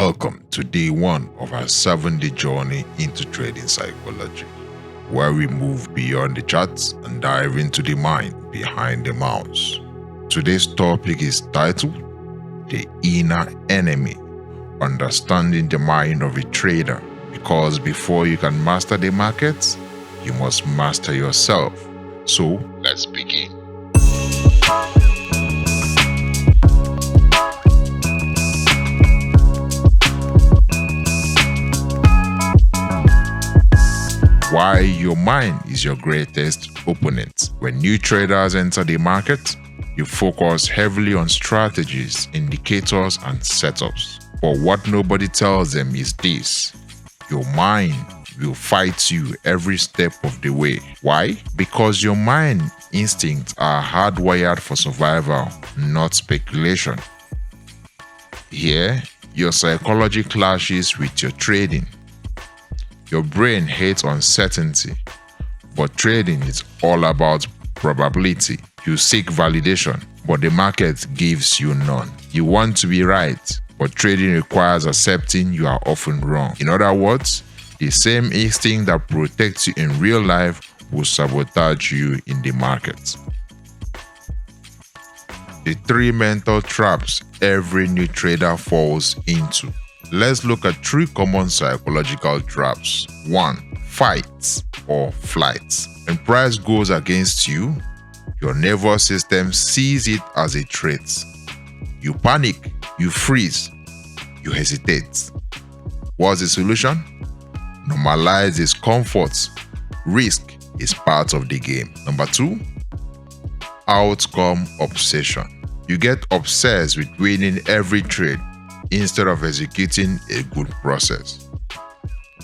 Welcome to day one of our 7-day journey into trading psychology, where we move beyond the charts and dive into the mind behind the mouse. Today's topic is titled The Inner Enemy, Understanding the Mind of a Trader, because before you can master the markets, you must master yourself. So let's begin. Why your mind is your greatest opponent. When new traders enter the market, you focus heavily on strategies, indicators, and setups. But what nobody tells them is this: your mind will fight you every step of the way. Why? Because your mind instincts are hardwired for survival, not speculation. Here, your psychology clashes with your trading. Your brain hates uncertainty, but trading is all about probability. You seek validation, but the market gives you none. You want to be right, but trading requires accepting you are often wrong. In other words, the same instinct that protects you in real life will sabotage you in the market. The 3 mental traps every new trader falls into. Let's look at 3 common psychological traps. 1. Fight or flight. When price goes against you, your nervous system sees it as a threat. You panic, you freeze, you hesitate. What's the solution? Normalize discomfort. Risk is part of the game. Number 2. Outcome obsession. You get obsessed with winning every trade instead of executing a good process.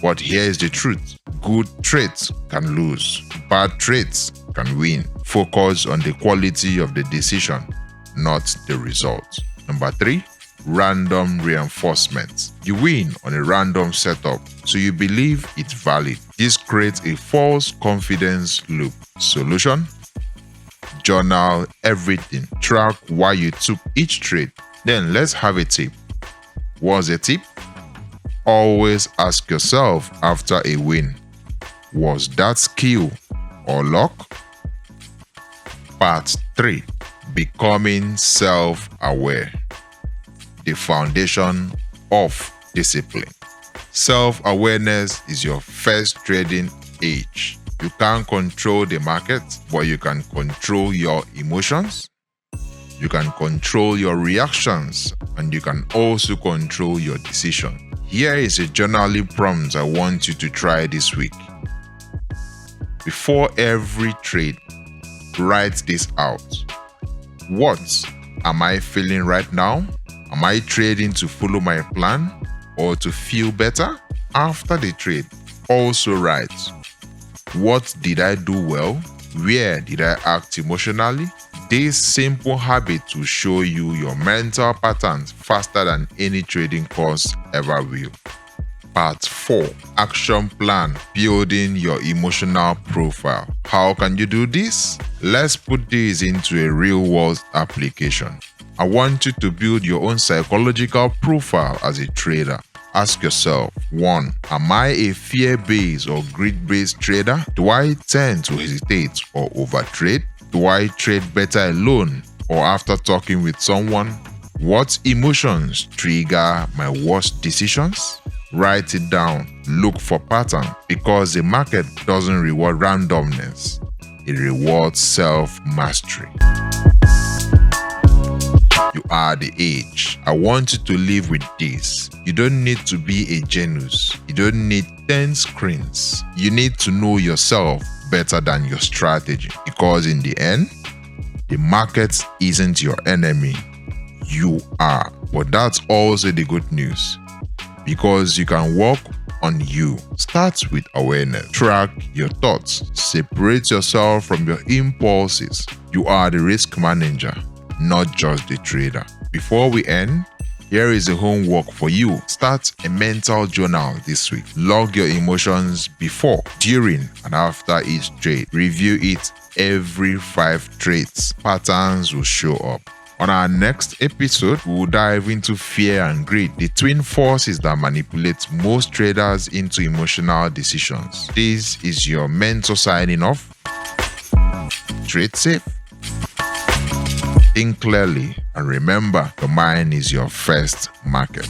But here is the truth: good trades can lose, bad trades can win. Focus on the quality of the decision, not the result. Number 3. Random reinforcement. You win on a random setup, so you believe it's valid. This creates a false confidence loop. Solution: journal everything. Track why you took each trade. Then let's have a tip. What's a tip? Always ask yourself after a win: was that skill or luck? Part 3. Becoming self-aware. The foundation of discipline. Self-awareness is your first trading edge. You can't control the market, but you can control your emotions. You can control your reactions, and you can also control your decision. Here is a journaling prompt I want you to try this week. Before every trade, write this out. What am I feeling right now? Am I trading to follow my plan or to feel better? After the trade, also write: what did I do well? Where did I act emotionally? This simple habit will show you your mental patterns faster than any trading course ever will. Part 4. Action plan. Building your emotional profile. How can you do this? Let's put this into a real-world application. I want you to build your own psychological profile as a trader. Ask yourself: 1. Am I a fear-based or greed-based trader? Do I tend to hesitate or overtrade? Do I trade better alone or after talking with someone? What emotions trigger my worst decisions? Write it down. Look for patterns, because the market doesn't reward randomness. It rewards self-mastery. You are the edge. I want you to live with this. You don't need to be a genius. You don't need 10 screens. You need to know yourself better than your strategy, because in the end, the market isn't your enemy. You are. But that's also the good news, because you can work on you. Start with awareness. Track your thoughts. Separate yourself from your impulses. You are the risk manager, not just the trader. Before we end, here is a homework for you. Start a mental journal this week. Log your emotions before, during, and after each trade. Review it every 5 trades. Patterns will show up. On our next episode, we will dive into fear and greed, the twin forces that manipulate most traders into emotional decisions. This is your mentor signing off. Trade safe, think clearly, and remember, the mind is your first market.